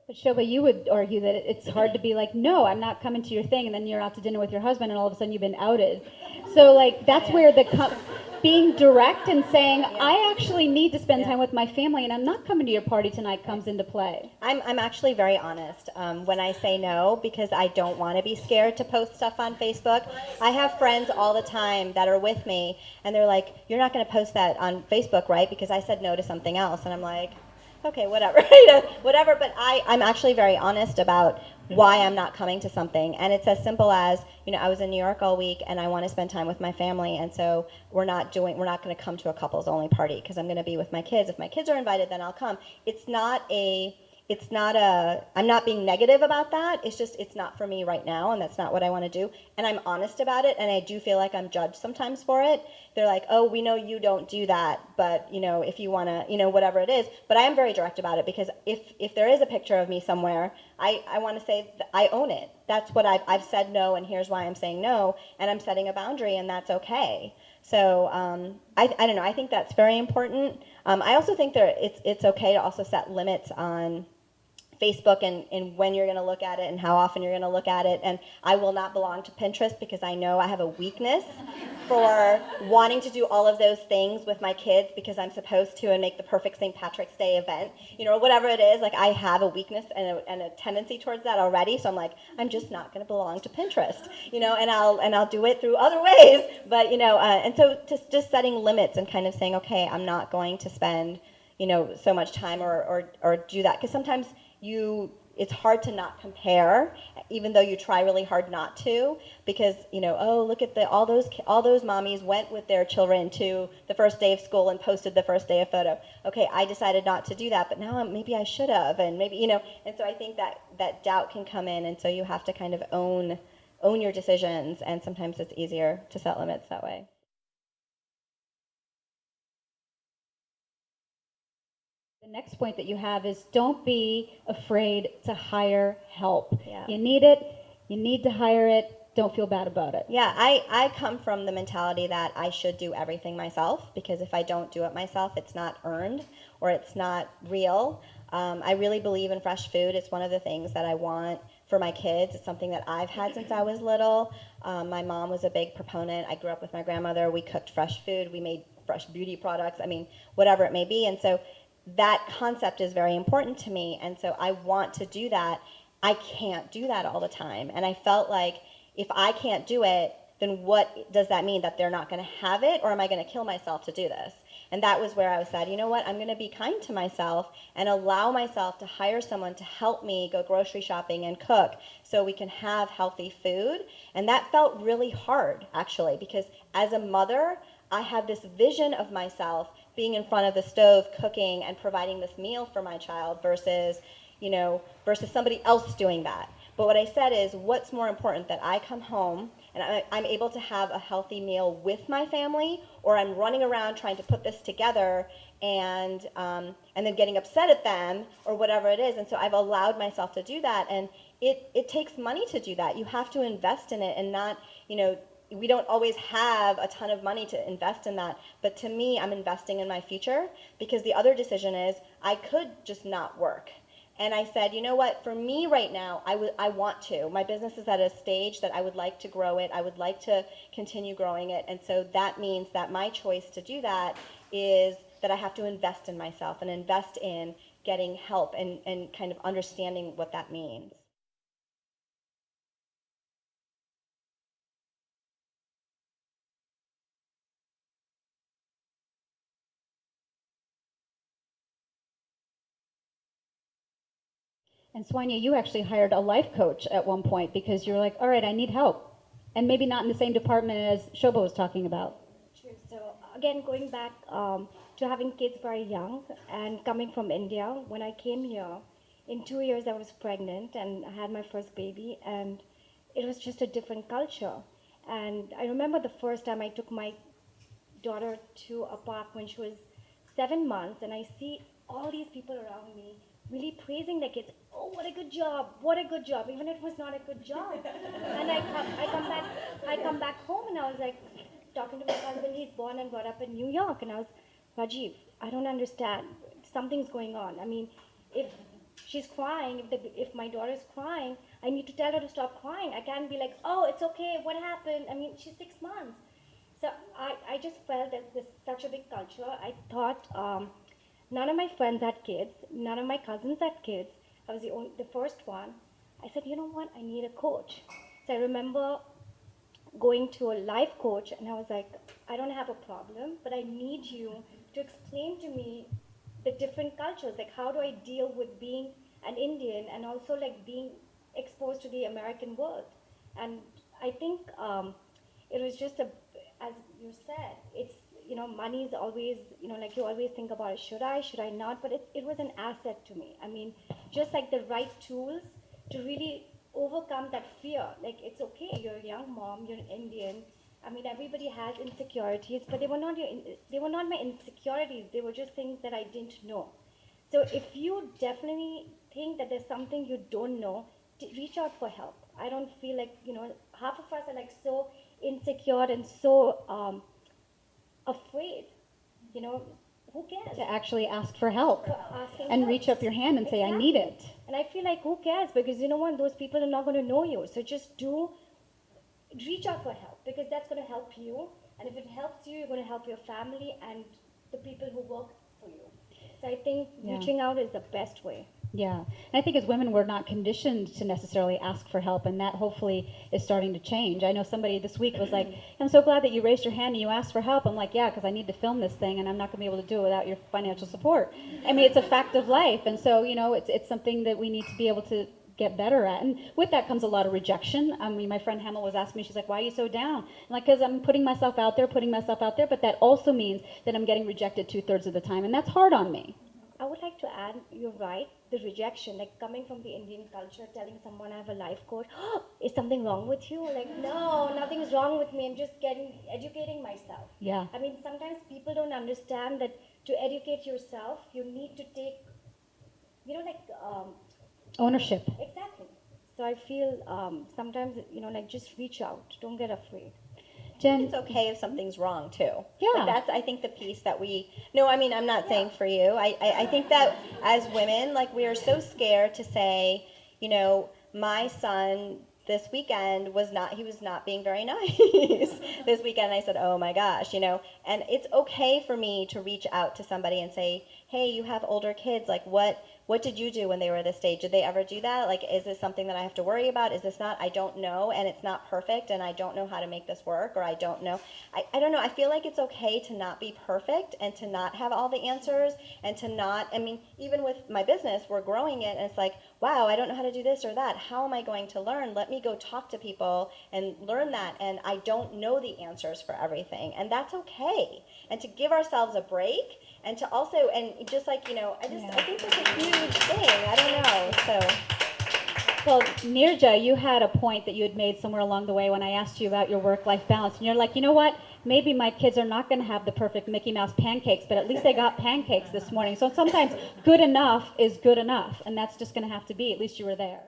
But Shobha, you would argue that it's hard to be like, no, I'm not coming to your thing, and then you're out to dinner with your husband, and all of a sudden you've been outed. So like that's where being direct and saying, I actually need to spend time with my family, and I'm not coming to your party tonight comes into play. I'm actually very honest when I say no, because I don't want to be scared to post stuff on Facebook. I have friends all the time that are with me, and they're like, you're not going to post that on Facebook, right? Because I said no to something else. And I'm like, okay, whatever, whatever. But I'm actually very honest about why I'm not coming to something. And it's as simple as, I was in New York all week and I want to spend time with my family. And so we're not going to come to a couples only party because I'm going to be with my kids. If my kids are invited, then I'll come. I'm not being negative about that. It's just, it's not for me right now, and that's not what I want to do. And I'm honest about it, and I do feel like I'm judged sometimes for it. They're like, oh, we know you don't do that, but, if you want to, whatever it is. But I am very direct about it, because if there is a picture of me somewhere, I want to say that I own it. That's what I've said no, and here's why I'm saying no, and I'm setting a boundary, and that's okay. So I don't know. I think that's very important. I also think it's okay to also set limits on Facebook and when you're going to look at it and how often you're going to look at it. And I will not belong to Pinterest because I know I have a weakness for wanting to do all of those things with my kids because I'm supposed to and make the perfect St. Patrick's Day event, whatever it is. Like, I have a weakness and a tendency towards that already. So I'm like, I'm just not going to belong to Pinterest, and I'll do it through other ways. But, and so just setting limits and kind of saying, okay, I'm not going to spend, so much time or do that. Because sometimes it's hard to not compare, even though you try really hard not to, because oh, look at all those mommies went with their children to the first day of school and posted the first day of photo. Okay, I decided not to do that, but now maybe I should have, and maybe and so I think that doubt can come in, and so you have to kind of own your decisions, and sometimes it's easier to set limits that way. The next point that you have is don't be afraid to hire help. Yeah. You need it. You need to hire it. Don't feel bad about it. Yeah, I come from the mentality that I should do everything myself, because if I don't do it myself, it's not earned or it's not real. I really believe in fresh food. It's one of the things that I want for my kids. It's something that I've had since I was little. My mom was a big proponent. I grew up with my grandmother. We cooked fresh food. We made fresh beauty products. I mean, whatever it may be. And so that concept is very important to me. And so I want to do that. I can't do that all the time. And I felt like if I can't do it, then what does that mean? That they're not going to have it? Or am I going to kill myself to do this? And that was where I said, you know what, I'm going to be kind to myself and allow myself to hire someone to help me go grocery shopping and cook so we can have healthy food. And that felt really hard, actually, because as a mother, I have this vision of myself being in front of the stove cooking and providing this meal for my child versus somebody else doing that. But what I said is, what's more important, that I come home and I'm able to have a healthy meal with my family, or I'm running around trying to put this together and then getting upset at them or whatever it is. And so I've allowed myself to do that, and it takes money to do that. You have to invest in it, and not, we don't always have a ton of money to invest in that. But to me, I'm investing in my future, because the other decision is I could just not work. And I said, you know what, for me right now, I want to. My business is at a stage that I would like to grow it. I would like to continue growing it. And so that means that my choice to do that is that I have to invest in myself and invest in getting help and kind of understanding what that means. And Swanya, you actually hired a life coach at one point because you're like, all right, I need help. And maybe not in the same department as Shobha was talking about. True. So again, going back to having kids very young and coming from India, when I came here, in 2 years I was pregnant and I had my first baby, and it was just a different culture. And I remember the first time I took my daughter to a park when she was 7 months, and I see all these people around me really praising their kids. Oh, what a good job! What a good job! Even if it was not a good job. And I come back home, and I was like talking to my husband. He's born and brought up in New York, and I was, Rajiv, I don't understand. Something's going on. I mean, if she's crying, if my daughter is crying, I need to tell her to stop crying. I can't be like, oh, it's okay, what happened? I mean, she's 6 months. So I just felt that there's such a big culture. I thought none of my friends had kids, none of my cousins had kids. I was the first one. I said, you know what, I need a coach. So I remember going to a life coach, and I was like, I don't have a problem, but I need you to explain to me the different cultures. Like, how do I deal with being an Indian and also like being exposed to the American world? And I think it was just as you said, it's, money is always, like you always think about it, should I not? But it was an asset to me. I mean, just like the right tools to really overcome that fear. Like, it's okay, you're a young mom, you're an Indian. I mean, everybody has insecurities, but they were not my insecurities. They were just things that I didn't know. So if you definitely think that there's something you don't know, reach out for help. I don't feel like, half of us are like so insecure and so afraid. Who cares? To actually ask for help and help. reach up your hand and say, I need it. And I feel like, who cares? Because you know what? Those people are not going to know you. So just reach out for help, because that's going to help you. And if it helps you, you're going to help your family and the people who work for you. So I think reaching out is the best way. Yeah, and I think as women, we're not conditioned to necessarily ask for help, and that hopefully is starting to change. I know somebody this week was like, I'm so glad that you raised your hand and you asked for help. I'm like, yeah, because I need to film this thing, and I'm not going to be able to do it without your financial support. I mean, it's a fact of life, and so, it's something that we need to be able to get better at. And with that comes a lot of rejection. I mean, my friend Hamel was asking me, she's like, why are you so down? I'm like, because I'm putting myself out there, but that also means that I'm getting rejected 2/3 of the time, and that's hard on me. I would like to add, you're right, the rejection, like coming from the Indian culture, telling someone I have a life coach, oh, is something wrong with you? Like, no, nothing's wrong with me, I'm just educating myself. Yeah. I mean, sometimes people don't understand that to educate yourself, you need to take, Ownership. Exactly. So I feel sometimes, just reach out, don't get afraid. Jen, It's okay if something's wrong too. Yeah. Like that's, I think, the piece that I'm not saying for you. I think that as women, like, we are so scared to say, my son this weekend he was not being very nice this weekend. I said, oh my gosh, and it's okay for me to reach out to somebody and say, hey, you have older kids, like, what did you do when they were this stage? Did they ever do that? Like, is this something that I have to worry about? Is this not? I don't know, and it's not perfect, and I don't know how to make this work, or I don't know. I don't know. I feel like it's okay to not be perfect and to not have all the answers and to not, I mean, even with my business, we're growing it, and it's like, wow, I don't know how to do this or that. How am I going to learn? Let me go talk to people and learn that, and I don't know the answers for everything, and that's okay. And to give ourselves a break, and to also, and just like, I think that's a huge thing. I don't know, so. Well, Nirja, you had a point that you had made somewhere along the way when I asked you about your work-life balance, and you're like, you know what? Maybe my kids are not going to have the perfect Mickey Mouse pancakes, but at least they got pancakes this morning. So sometimes good enough is good enough, and that's just going to have to be. At least you were there.